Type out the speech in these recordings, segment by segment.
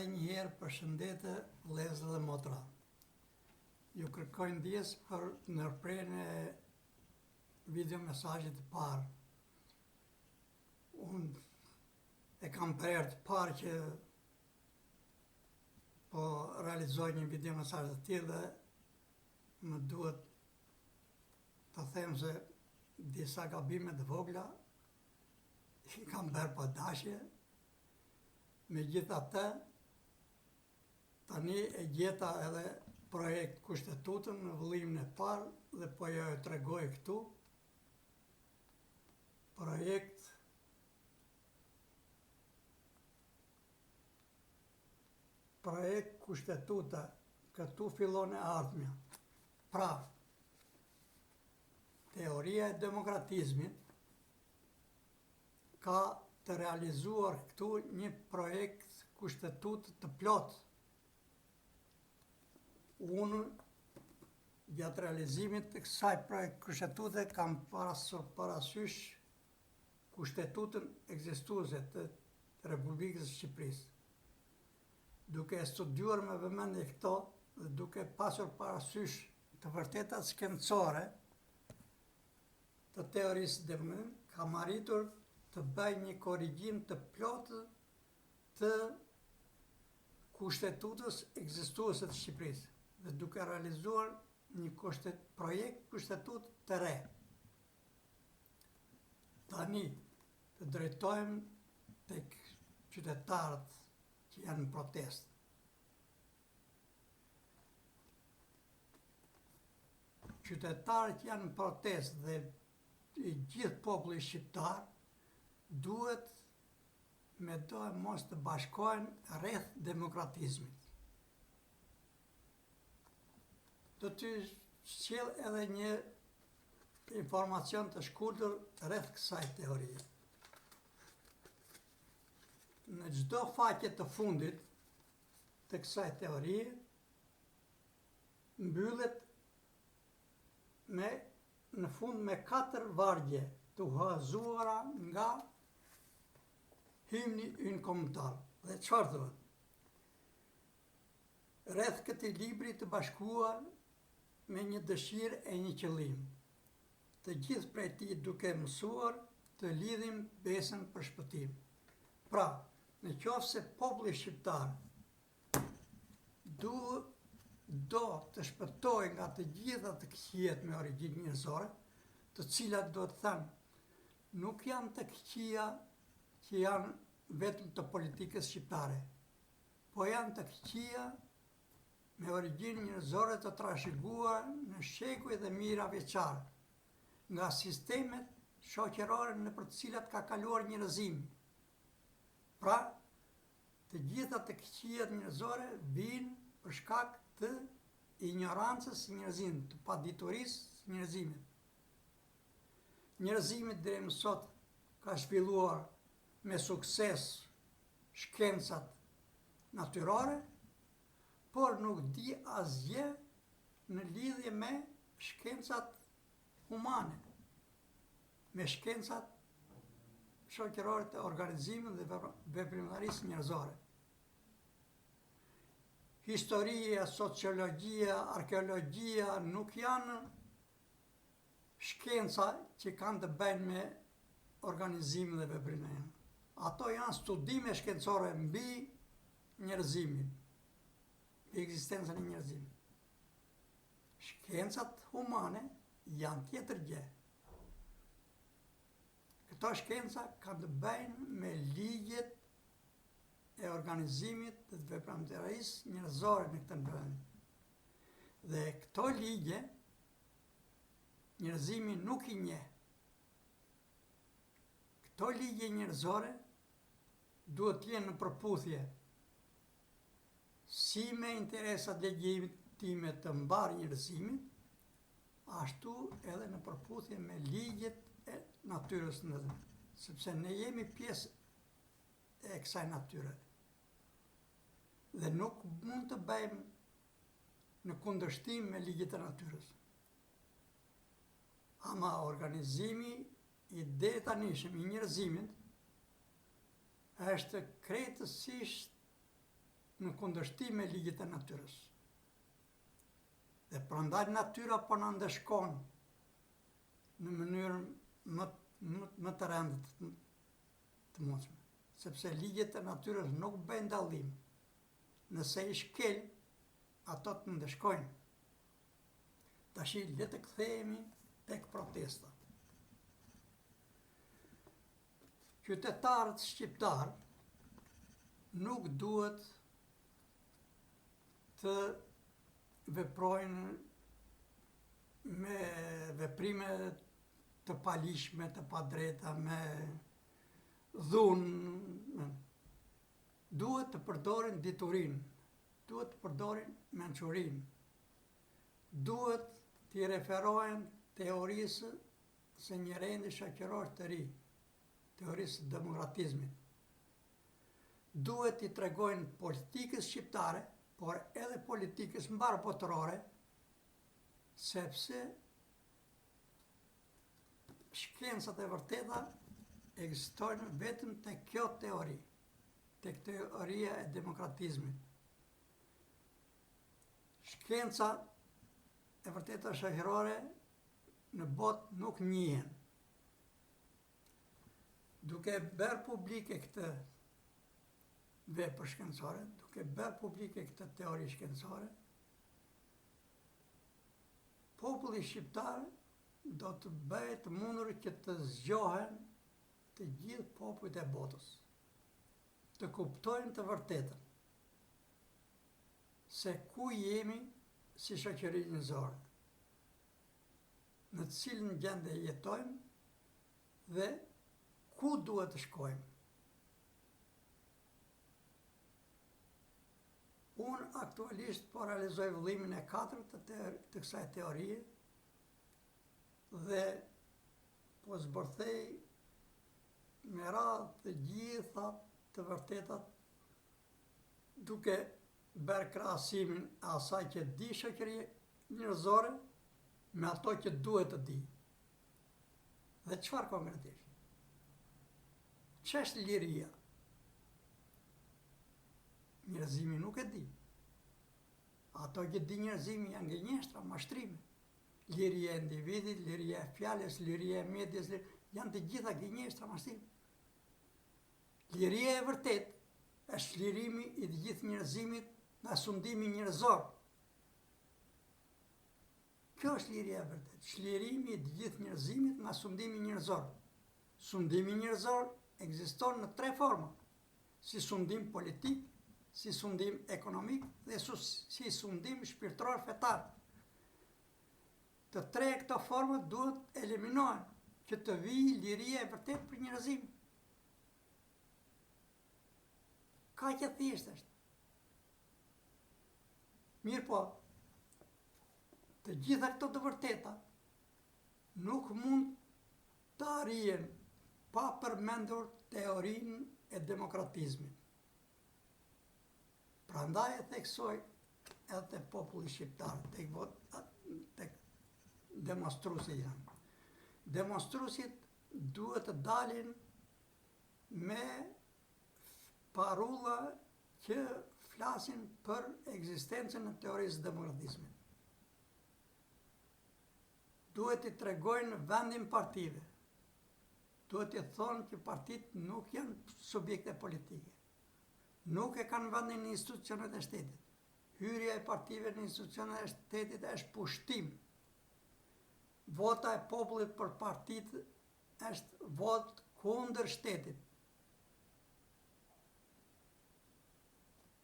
Edhe një herë përshëndetje vëllezër dhe motra. Ju kërkoj ndjes për ndërprerjen e video mesazhit të parë. Unë e kam për herë të parë që po realizoj një video mesazh të tillë dhe më duhet të them se disa gabime të vogla i kam bërë pa dashje. Megjithatë, tani e gjeta edhe projekt kushtetutën në vëllimin e parë dhe po ja e tregoj këtu. Projekt kushtetuta, këtu fillon e ardhmja. Pra, teoria e demokratizmit ka të realizuar këtu një projekt kushtetut të plot. Unë, gjatë realizimit të kësaj projekt kushtetute, kam parasysh kushtetutën ekzistuese të Republikës së Shqipërisë. Duke studiuar me vëmendje këto dhe duke pasur parasysh të vërtetat shkencore të teorisë demokratike, kam arritur të bëj një korrigjim të plotë të kushtetutës ekzistuese të Shqipërisë dhe duke realizuar një projekt kushtetut të re. Tani të drejtohem tek qytetarët që janë në protestë. Qytetarët që janë në protestë dhe i gjithë populli shqiptar duhet me do e mos të bashkohen rreth demokratizmit. Do t'ju sjell edhe një informacion të shkurtër rreth kësaj teorie. Në çdo faqe të fundit të kësaj teorie mbyllet në fund me 4 vargje të huazuara nga himni ynë kombëtar. Dhe çfarë thotë? Rreth këtij libri të bashkuar me një dëshirë e një qëllim, të gjithë prej tij duke mësuar të lidhim besën për shpëtim. Pra, në qoftë se populli shqiptar do të shpëtojë nga të gjitha të këqijet me origjinë njerëzore, të cilat do të them nuk janë të këqija që janë vetëm të politikës shqiptare, po janë të këqija me origjinë njerëzore të trashëguar në shekuj dhe mijëra vjeçar, nga sistemet shoqërore në për të cilat ka kaluar njerëzimi. Pra, të gjitha të këqijat njerëzore vijnë për shkak të ignorancës së njerëzimit, të paditurisë së njerëzimit. Njerëzimi deri më sot ka zhvilluar me sukses shkencat natyrore, por nuk di asgjë në lidhje me shkencat humane, me shkencat shoqërore të organizimit dhe veprimtarisë njerëzore. Historia, sociologjia, arkeologjia nuk janë shkenca që kanë të bëjnë me organizimin dhe veprimin. Ato janë studime shkencore mbi njerëzimin, mbi ekzistencën e njerëzimit. Shkencat humane janë tjetër gjë. Këto shkenca kanë të bëjnë me ligjet e organizimit dhe veprimtarisë njerëzore në këtë vend. Dhe këto ligje njerëzimi nuk i njeh. Këto ligje njerëzore duhet të jenë në përputhje si me interesat legjitime të mbar njerëzimit, ashtu edhe në përputhje me ligjet e natyrës, sepse ne jemi pjesë e kësaj natyre. Dhe nuk mund të bëjmë në kundërshtim me ligjet e natyrës. Ama organizimi i deri tanishëm i njerëzimit është krejtësisht në kundërshtim me ligjet e natyrës. Dhe prandaj natyra po na ndeshkon në mënyrën më të rëndë të mundshme, sepse ligjet e natyrës nuk bëjnë dallim. Nëse i shkel, ato të ndeshkojnë. Tash le të kthehemi tek protesta. Qytetarët shqiptar nuk duhet të veprojnë me veprime të palishme, të padrejta, me dhunë. Duhet të përdorin diturinë, duhet të përdorin mençurinë, duhet të referohen teorisë së një rendi shoqëror të ri, teorisë demokratizmit. Duhet t'i tregojnë politikës shqiptare, por edhe politikës mbar botërore, sepse shkencat e vërteta ekzistojnë vetëm te kjo teori, tek teoria e demokratizmit. Shkenca e vërteta shoqërore në botë nuk njihen. Duke bërë publike këtë vepër shkencore, duke bërë publike këtë teori shkencore, populli shqiptar do të bëhet mundur që të zgjohen të gjithë popujt e botës, të kuptojnë të vërtetën se ku jemi si shoqëri njerëzore, në të cilën gjendje jetojmë dhe ku duhet të shkojmë. Unë aktualisht po realizoj vëllimin e 4 të kësaj teorie dhe po zbërthej me radhë të gjitha të vërtetat duke bërë krahasimin e asaj që di shoqëria njerëzore me ato që duhet të di. Dhe çfarë konkretisht? Ç'është liria? Njerëzimi nuk e di. Ato që di njerëzimi janë gënjeshtra, mashtrime. Liria e individit, liria e fjalës, liria e mjedis, janë të gjitha gënjeshtra, mashtrime. Liria e vërtet është lirimi i të gjithë njerëzimit nga sundimi njerëzor. Kjo është liria e vërtet, lirimi i të gjithë njerëzimit nga sundimi njerëzor. Sundimi njerëzor ekziston në 3 forma: si sundim politik, si sundim ekonomik dhe si sundim shpirtëror fetar. Të 3 këto forma duhet eliminohen që të vijë liria e vërtet për njerëzimin. Kaq e thjeshtë është. Mirë po, të gjitha këto të vërteta nuk mund të arrihen pa përmendur teorinë e demokratizmit. Prandaj e theksoj edhe te populli shqiptar, tek demonstruesit janë. Demonstruesit duhet të dalin me parulla që flasin për ekzistencën e teorisë së demokratizmit. Duhet t'i tregojnë vendin partive. Duhet t'i thonë që partitë nuk janë subjekte politike. Nuk e kanë vendin në institucionet e shtetit. Hyrja e partive në institucionet e shtetit është pushtim. Vota e popullit për partitë është votë kundër shtetit.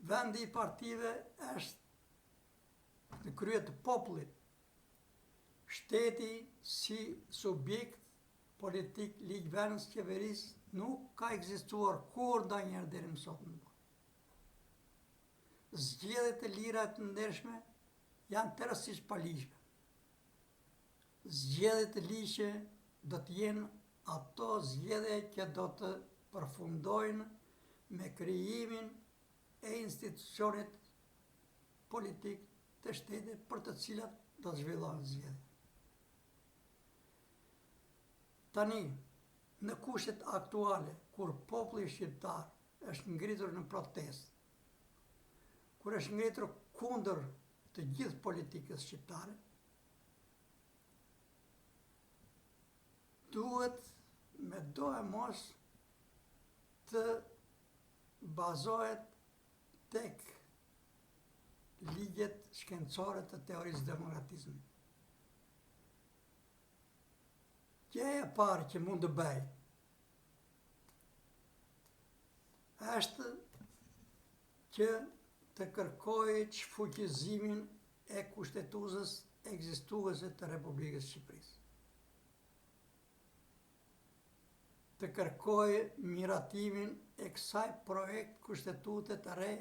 Vendi i partive është në krye të popullit. Shteti si subjekt politik, ligjvënës, qeverisë nuk ka ekzistuar kur ndonjëherë deri më sot në botë. Zgjedhjet e lira të ndershme janë tërësisht palishme. Zgjedhjet e ligjshme do të jenë ato zgjedhje që do të përfundojnë me krijimin e institucionit politik të shtetit për të cilat do të zhvillohen zgjedhje. Tani, në kushtet aktuale, kur populli shqiptar është ngritur në protestë, kur është ngritur kundër të gjithë politikës shqiptare, duhet me do e mos të bazohet tek ligjet shkencore të teorisë demokratizmit. Gjëja e parë që mund të bëj është që të kërkoj çfuqizimin e kushtetuesës ekzistuese të Republikës Shqipërisë. Të kërkoj miratimin e kësaj projekt kushtetute të re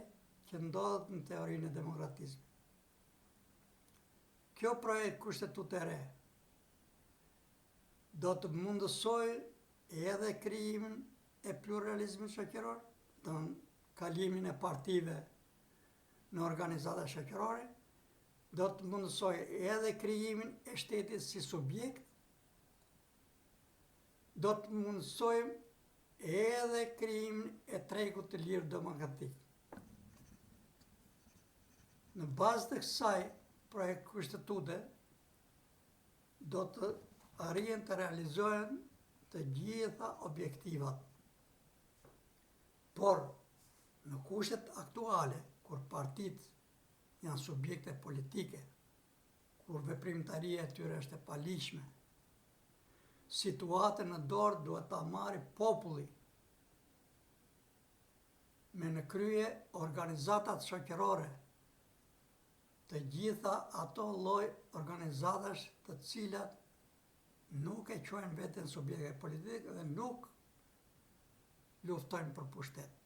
që ndodhet në teorinë e demokratizmit. Kjo projekt kushtetute e re do të mundësoj edhe krijimin e pluralizmit shoqëror, domthonjë kalimin e partive në organizata shoqërore, do të mundësoj edhe krijimin e shtetit si subjekt, do të mundësojmë edhe krijimin e tregut të lirë demokratik. Në bazë të kësaj projekt kushtetute, do të arrijen të realizohen të gjitha objektivat. Por, në kushtet aktuale, kur partit janë subjekte politike, kur veprimtaria e tyre është e palishme, situatën në dorë duhet ta marrë populli, me në krye organizatat shoqërore, të gjitha ato lloj organizatash të cilat nuk e quajnë veten subjekte politike dhe nuk luftojnë për pushtet.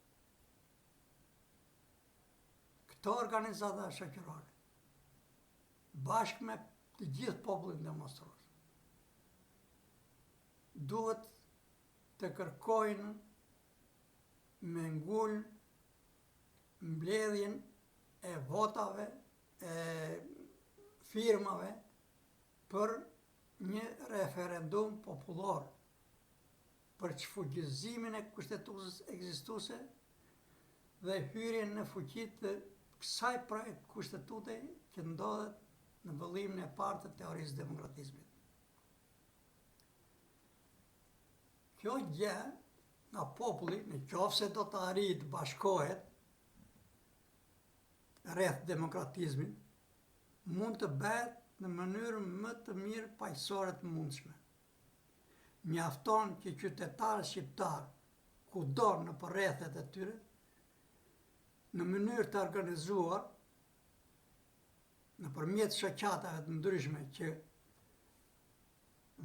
Këto organizata shoqërore, bashkë me të gjithë popullin demonstrues, duhet të kërkojnë me ngul mbledhjen e votave, e firmave për një referendum popullor për çfuqizimin e kushtetuesës ekzistuese dhe hyrjen në fuqi të kësaj projekt kushtetute që ndodhet në vëllimin e parë të teorisë demokratizmit. Kjo gjë nga populli, nëse do të arrijë të bashkohet rreth demokratizmit, mund të bëhet në mënyrë më të mirë paqësore të mundshme. Mjafton që qytetarët shqiptar, kudo në përrethet e tyre, në mënyrë të organizuar, nëpërmjet shoqatave të ndryshme që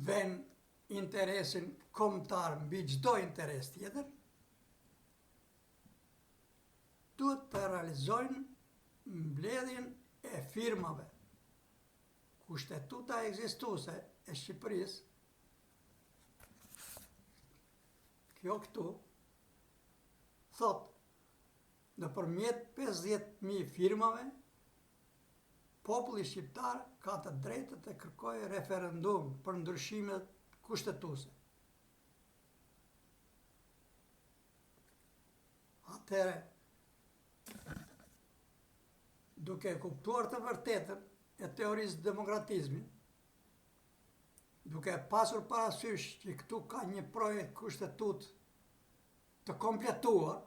vënë interesin kombëtar mbi çdo interes tjetër, duhet të realizojnë mbledhjen e firmave. Kushtetuta ekzistuese e Shqipërisë, kjo këtu, thot, nëpërmjet 50.000 firmave, populli shqiptar ka të drejtë të kërkojë referendum për ndryshimet kushtetuese. Atëherë, duke kuptuar të vërtetën e teorisë demokratizmit, duke pasur parasysh që këtu ka një projekt kushtetut të kompletuar,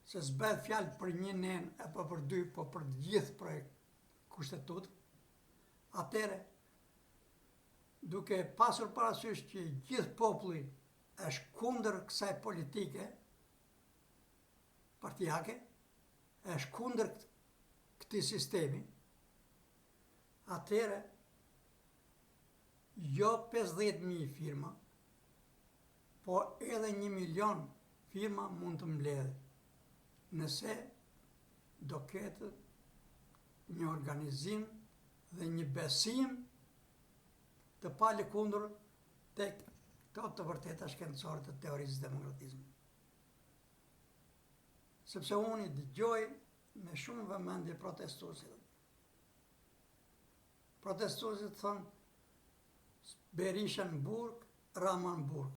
se s'bëhet fjalë për një nen apo për dy, po për të gjithë projekt kushtetut, atëherë, duke pasur parasysh që gjithë populli është kundër kësaj politike partijake, është kundër këtij sistemi, atëherë jo 50.000 firma, po edhe 1 milion firma mund të mbledhen, nëse do ketë një organizim dhe një besim të palëkundur tek këto të vërteta shkencore të teorisë demokratizmit. Sepse unë i dëgjoj me shumë vëmendje protestuesit. Protestuesit thonë Berisha në burg, Rama në burg.